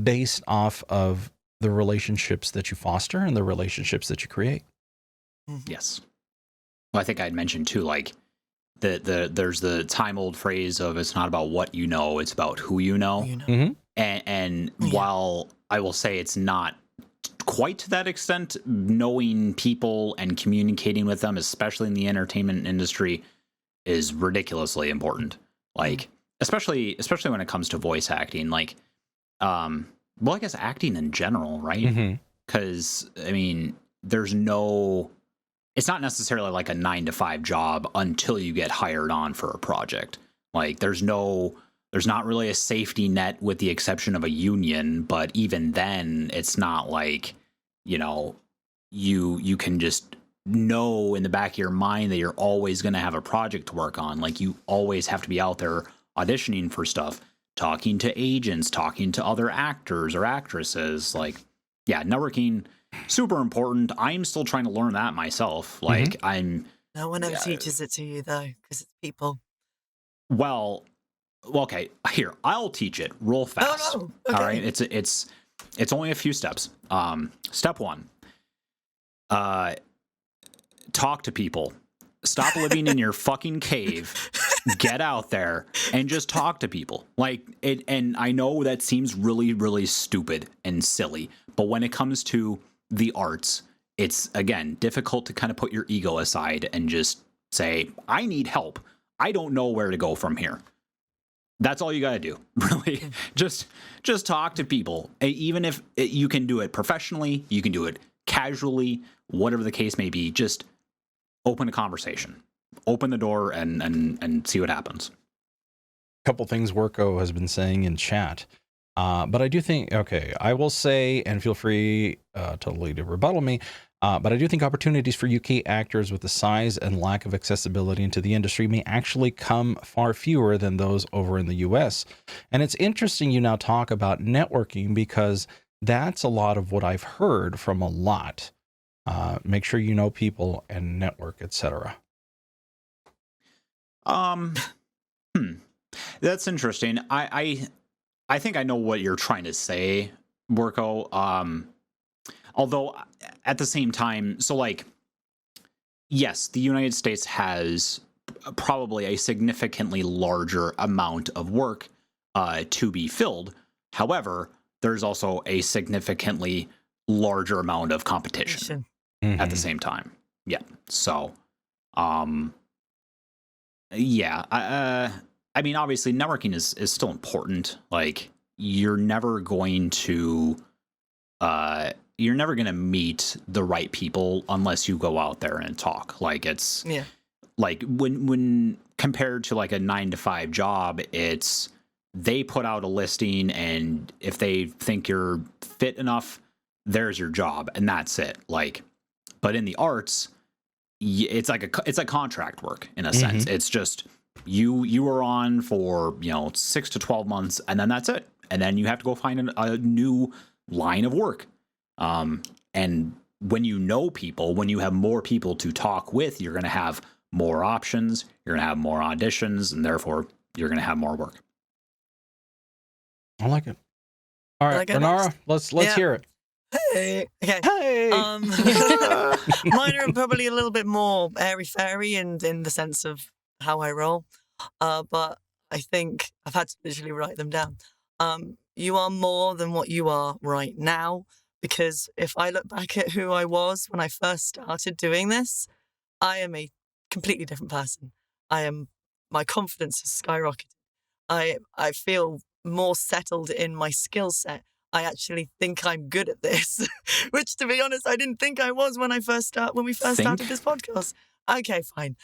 based off of the relationships that you foster and the relationships that you create. Yes. Well, I think I'd mentioned too, like, there's the time old phrase of, it's not about what you know, it's about who you know. Mm-hmm. And while I will say it's not quite to that extent, knowing people and communicating with them, especially in the entertainment industry, is ridiculously important. Like, especially when it comes to voice acting, like, well, I guess acting in general, right? Because I mean, it's not necessarily like a 9-to-5 job until you get hired on for a project. Like, there's not really a safety net with the exception of a union, but even then it's not like, you know, you can just know in the back of your mind that you're always going to have a project to work on. Like, you always have to be out there auditioning for stuff, talking to agents, talking to other actors or actresses. Like, yeah, networking, super important. I'm still trying to learn that myself. Like, no one ever teaches it to you, though, because it's people. Well, okay, here, I'll teach it real fast. Oh, no. Okay. All right, it's only a few steps. Step 1, talk to people. Stop living in your fucking cave. Get out there and just talk to people. Like, it, and I know that seems really, really stupid and silly, but when it comes to the arts, it's, again, difficult to kind of put your ego aside and just say, I need help. I don't know where to go from here. That's all you got to do, really. Just talk to people. Even if you can do it professionally, you can do it casually, whatever the case may be, just open a conversation. Open the door and see what happens. A couple things Worko has been saying in chat. But I do think, okay, I will say, and feel free totally to rebuttal me, but I do think opportunities for UK actors with the size and lack of accessibility into the industry may actually come far fewer than those over in the US. And it's interesting you now talk about networking, because that's a lot of what I've heard from a lot. Make sure you know people and network, etc. Um, that's interesting. I think I know what you're trying to say, Burko. Although at the same time, so like, yes, the United States has probably a significantly larger amount of work to be filled. However, there's also a significantly larger amount of competition at the same time. Yeah. So, yeah. I mean, obviously, networking is still important. Like, you're never going to meet the right people unless you go out there and talk. Like, it's like when compared to like a 9-to-5 job, it's they put out a listing, and if they think you're fit enough, there's your job, and that's it. Like, but in the arts, it's like contract work in a sense. It's just you are on for 6 to 12 months, and then that's it, and then you have to go find a new line of work. And when you know people, when you have more people to talk with, you're going to have more options, you're going to have more auditions, and therefore you're going to have more work. I like it. All right, Renara, let's hear it. Hey. Okay. Hey. Mine are probably a little bit more airy-fairy in the sense of how I roll. But I think I've had to literally write them down. You are more than what you are right now. Because if I look back at who I was when I first started doing this, I am a completely different person. My confidence has skyrocketed. I feel more settled in my skill set. I actually think I'm good at this, which, to be honest, I didn't think I was when we first started this podcast. Okay, fine.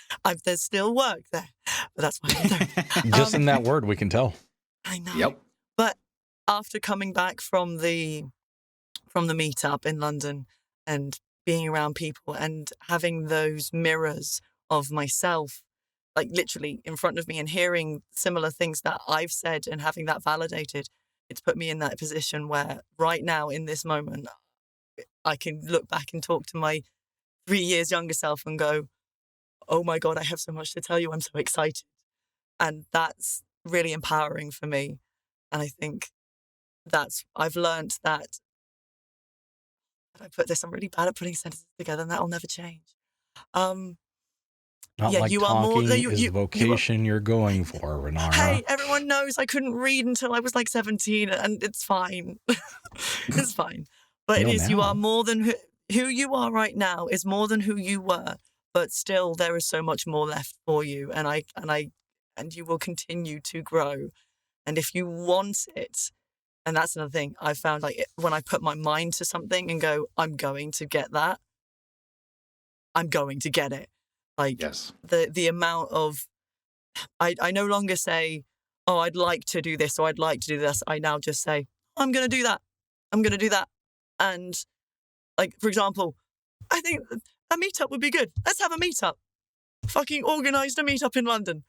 There's still work there, but that's why I'm there. Just in that word, we can tell. I know. Yep. But after coming back from the meetup in London and being around people and having those mirrors of myself, like literally in front of me, and hearing similar things that I've said and having that validated, it's put me in that position where right now in this moment, I can look back and talk to my 3 years younger self and go, oh my God, I have so much to tell you. I'm so excited. And that's really empowering for me. And I think I've learned that. I put this, I'm really bad at putting sentences together, and that'll never change. Not like you talking are more is the vocation you're going for, Renara. Hey, everyone knows I couldn't read until I was like 17, and it's fine. It's fine. But it is, you are more than who you are right now is more than who you were, but still there is so much more left for you, and you will continue to grow. And if you want it, and that's another thing I found, like when I put my mind to something and go, I'm going to get that, I'm going to get it. Like, yes. the amount of, I no longer say, oh, I'd like to do this or I'd like to do this. I now just say, I'm going to do that. I'm going to do that. And like, for example, I think a meetup would be good. Let's have a meetup. Fucking organised a meetup in London.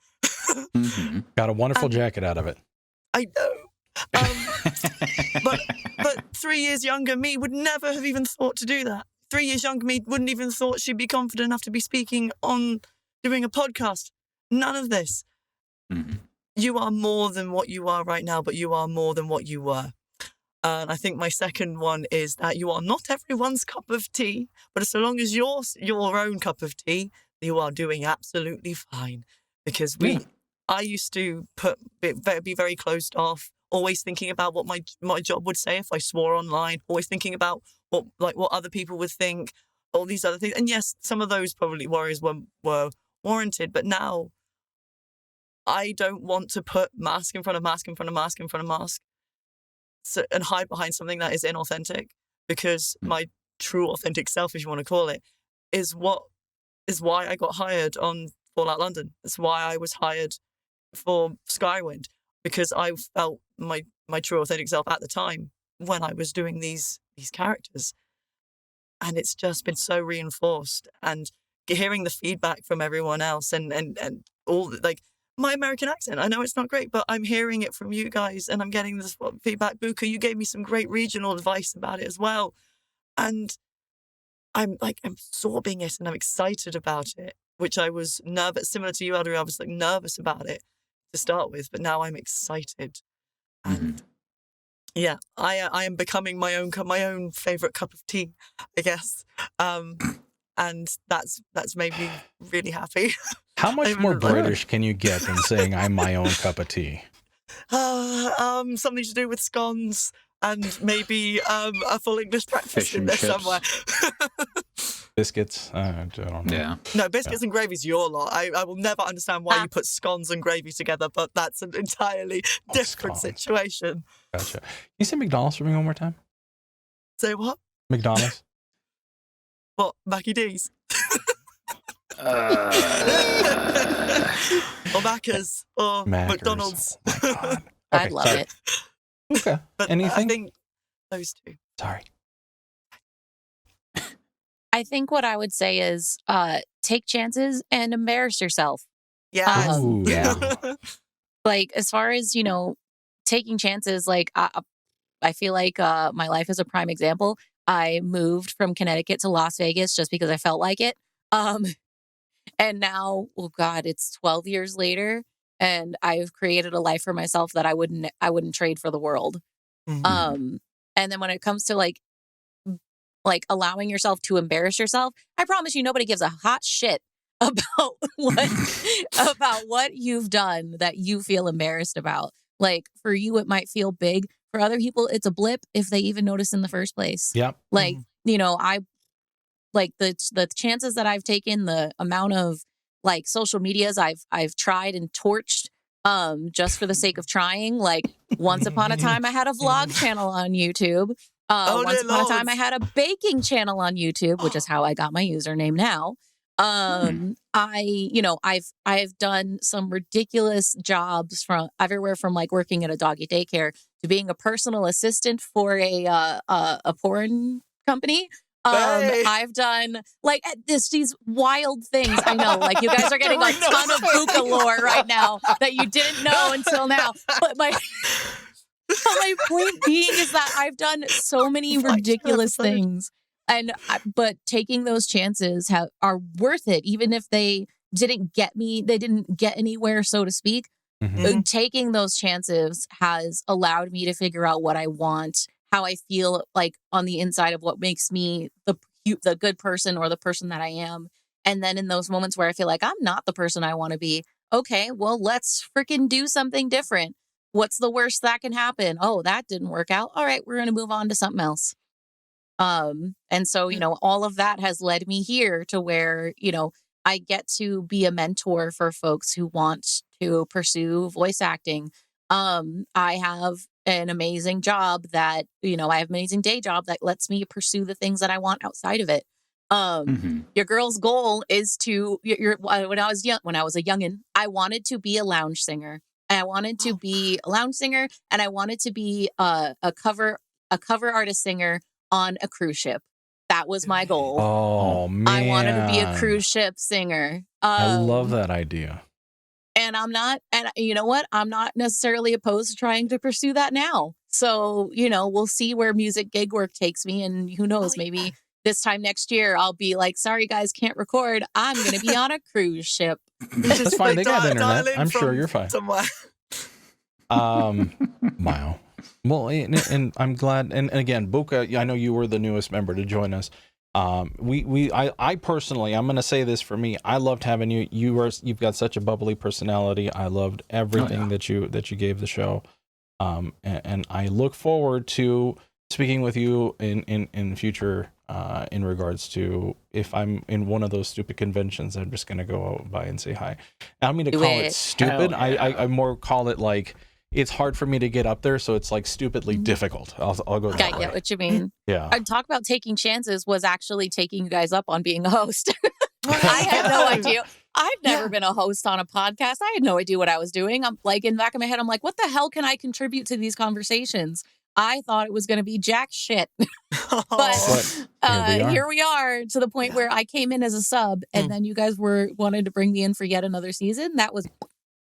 Got a wonderful jacket out of it. I know. But 3 years younger me would never have even thought to do that. 3 years younger me wouldn't even thought she'd be confident enough to be speaking on doing a podcast. None of this. You are more than what you are right now, but you are more than what you were. And I think my second one is that you are not everyone's cup of tea, but so long as you're your own cup of tea, you are doing absolutely fine. Because I used to be very closed off, always thinking about what my job would say if I swore online, always thinking about what other people would think, all these other things. And yes, some of those probably worries were warranted, but now I don't want to put mask in front of mask in front of mask in front of mask and hide behind something that is inauthentic, because my true authentic self, if you want to call it, is why I got hired on Fallout London. It's why I was hired for Skywind, because I felt my true authentic self at the time when I was doing these characters. And it's just been so reinforced, and hearing the feedback from everyone else and all, like, my American accent, I know it's not great, but I'm hearing it from you guys and I'm getting this feedback. Booka, you gave me some great regional advice about it as well. And I'm absorbing it and I'm excited about it. which I was nervous, similar to you, Eldurrino. I was like nervous about it to start with, but now I'm excited. And yeah, I am becoming my own favorite cup of tea, I guess. And that's made me really happy. How much more British can you get than saying I'm my own cup of tea? Something to do with scones and maybe a full English breakfast in there somewhere. Biscuits? I don't know. Yeah. No, biscuits and gravy's your lot. I will never understand why you put scones and gravy together, but that's an entirely different situation. Gotcha. Can you say McDonald's for me one more time? Say what? McDonald's? What? Mackie D's? Or Macca's? Or McDonald's? Oh my God. I love it. Okay. But anything? I think those two. Sorry. I think what I would say is take chances and embarrass yourself. Yeah. Yeah. Like, as far as, taking chances, like, I feel like my life is a prime example. I moved from Connecticut to Las Vegas just because I felt like it. And now, oh God, it's 12 years later, and I've created a life for myself that I wouldn't trade for the world. Mm-hmm. And then when it comes to like allowing yourself to embarrass yourself, I promise you, nobody gives a hot shit about what you've done that you feel embarrassed about. Like, for you, it might feel big. For other people, it's a blip if they even notice in the first place. Yep. Like, I like the chances that I've taken, the amount of like social medias I've tried and torched just for the sake of trying. Like, once upon a time I had a vlog channel on YouTube. Once upon a time I had a baking channel on YouTube, which is how I got my username now. I've done some ridiculous jobs from everywhere from like working at a doggy daycare to being a personal assistant for a porn company. I've done like these wild things. I know, like, you guys are getting a ton of Booka lore right now that you didn't know until now. But my point being is that I've done so many ridiculous things. But taking those chances are worth it, even if they didn't get anywhere, so to speak. Mm-hmm. Taking those chances has allowed me to figure out what I want, how I feel like on the inside of what makes me the good person or the person that I am. And then in those moments where I feel like I'm not the person I want to be, okay, well, let's freaking do something different. What's the worst that can happen? Oh, that didn't work out. All right, we're going to move on to something else. And so, all of that has led me here to where, I get to be a mentor for folks who want to pursue voice acting. I have an amazing job that, I have an amazing day job that lets me pursue the things that I want outside of it. Your girl's goal is to, when I was a youngin', I wanted to be a lounge singer. And I wanted to be a lounge singer, and I wanted to be a cover artist singer on a cruise ship. That was my goal. Oh, man. I wanted to be a cruise ship singer. I love that idea. And you know what? I'm not necessarily opposed to trying to pursue that now. So, we'll see where music gig work takes me. And who knows, maybe this time next year, I'll be like, sorry, guys, can't record. I'm going to be on a cruise ship. That's fine. They got internet. I'm sure you're fine. Somewhere. Wow. Well, and I'm glad. And again, Booka, I know you were the newest member to join us. I personally, I'm going to say this for me. I loved having you. You've got such a bubbly personality. I loved everything that you gave the show. And I look forward to speaking with you in future, in regards to if I'm in one of those stupid conventions, I'm just going to go by and say hi. I don't mean to call it stupid. I more call it like, it's hard for me to get up there, so it's like stupidly difficult. I'll go that way. I get what you mean. Yeah. I'd talk about taking chances was actually taking you guys up on being a host. I had no idea. I've never been a host on a podcast. I had no idea what I was doing. I'm like, in the back of my head, I'm like, what the hell can I contribute to these conversations? I thought it was going to be jack shit. But here we are to the point where I came in as a sub, and then you guys wanted to bring me in for yet another season. That was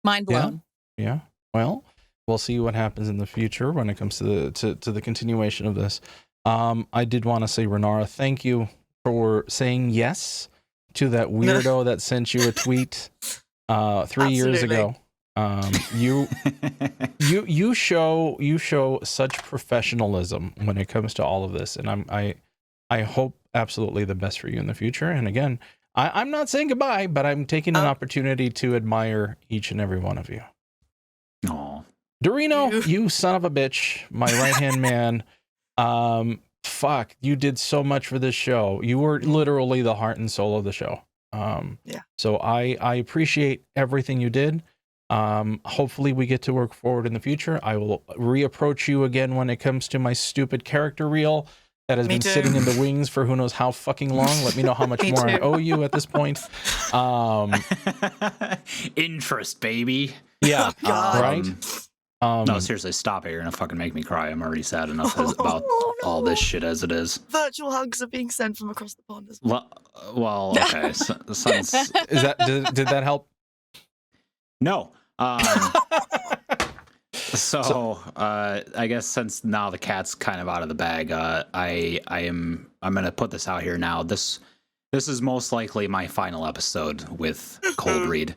mind blown. Yeah. Well, we'll see what happens in the future when it comes to the continuation of this. I did want to say, Renara, thank you for saying yes to that weirdo that sent you a tweet 3 years ago. You show such professionalism when it comes to all of this, and I hope absolutely the best for you in the future. And again, I'm not saying goodbye, but I'm taking an opportunity to admire each and every one of you. Aw. Eldurrino, you son of a bitch, my right-hand man. Fuck, you did so much for this show. You were literally the heart and soul of the show. So I appreciate everything you did. Hopefully we get to work forward in the future. I will reapproach you again when it comes to my stupid character reel that has been sitting in the wings for who knows how fucking long. Let me know how much more I owe you at this point. Interest, baby. Yeah, right? No, seriously, stop it. You're gonna fucking make me cry. I'm already sad enough about all this shit as it is. Virtual hugs are being sent from across the pond as well. Well, okay. Is that did that help? No. I guess since now the cat's kind of out of the bag, I'm gonna put this out here now. This is most likely my final episode with Cold Read.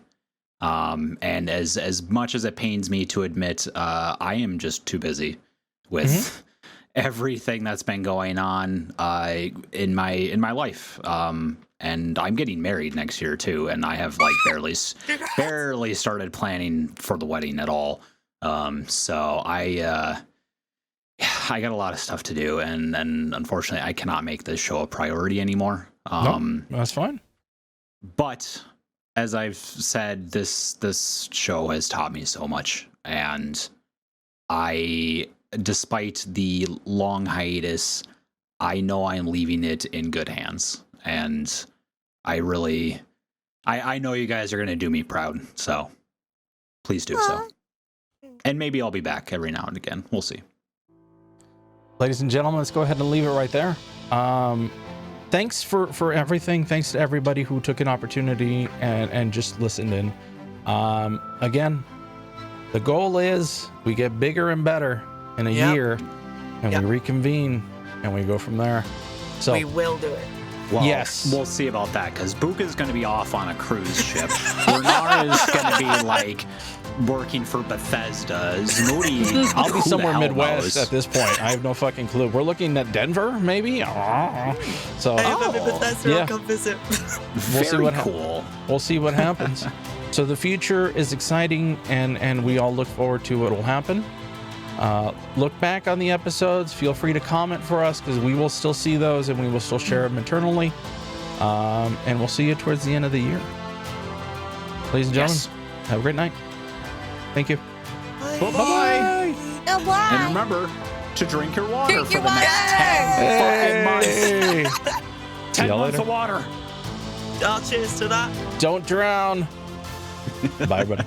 And as much as it pains me to admit, I am just too busy with everything that's been going on in my life. And I'm getting married next year too, and I have like barely started planning for the wedding at all. So I got a lot of stuff to do, and unfortunately I cannot make this show a priority anymore. Nope, that's fine. But as I've said, this show has taught me so much, and despite the long hiatus, I know I'm leaving it in good hands, and I know you guys are going to do me proud, so please do so. And maybe I'll be back every now and again. We'll see. Ladies and gentlemen, let's go ahead and leave it right there. Thanks for everything. Thanks to everybody who took an opportunity and just listened in. Again, the goal is we get bigger and better in a year, and we reconvene, and we go from there. So we will do it. Well, yes, we'll see about that, because Booka is going to be off on a cruise ship. Renara is going to be like working for Bethesda. Zamoody, I'll be somewhere Midwest knows? at this point. I have no fucking clue. We're looking at Denver, maybe. So hey, if I'm in Bethesda, I'll come visit. We'll see what cool. We'll see what happens. So the future is exciting, and we all look forward to what will happen. Look back on the episodes. Feel free to comment for us, because we will still see those, and we will still share them internally. And we'll see you towards the end of the year. Ladies and gentlemen, have a great night. Thank you. Bye-bye. Bye. And remember to drink your water Drink for your the next 10 fucking months. 10 months of water. Cheers to that. Don't drown. Bye, buddy.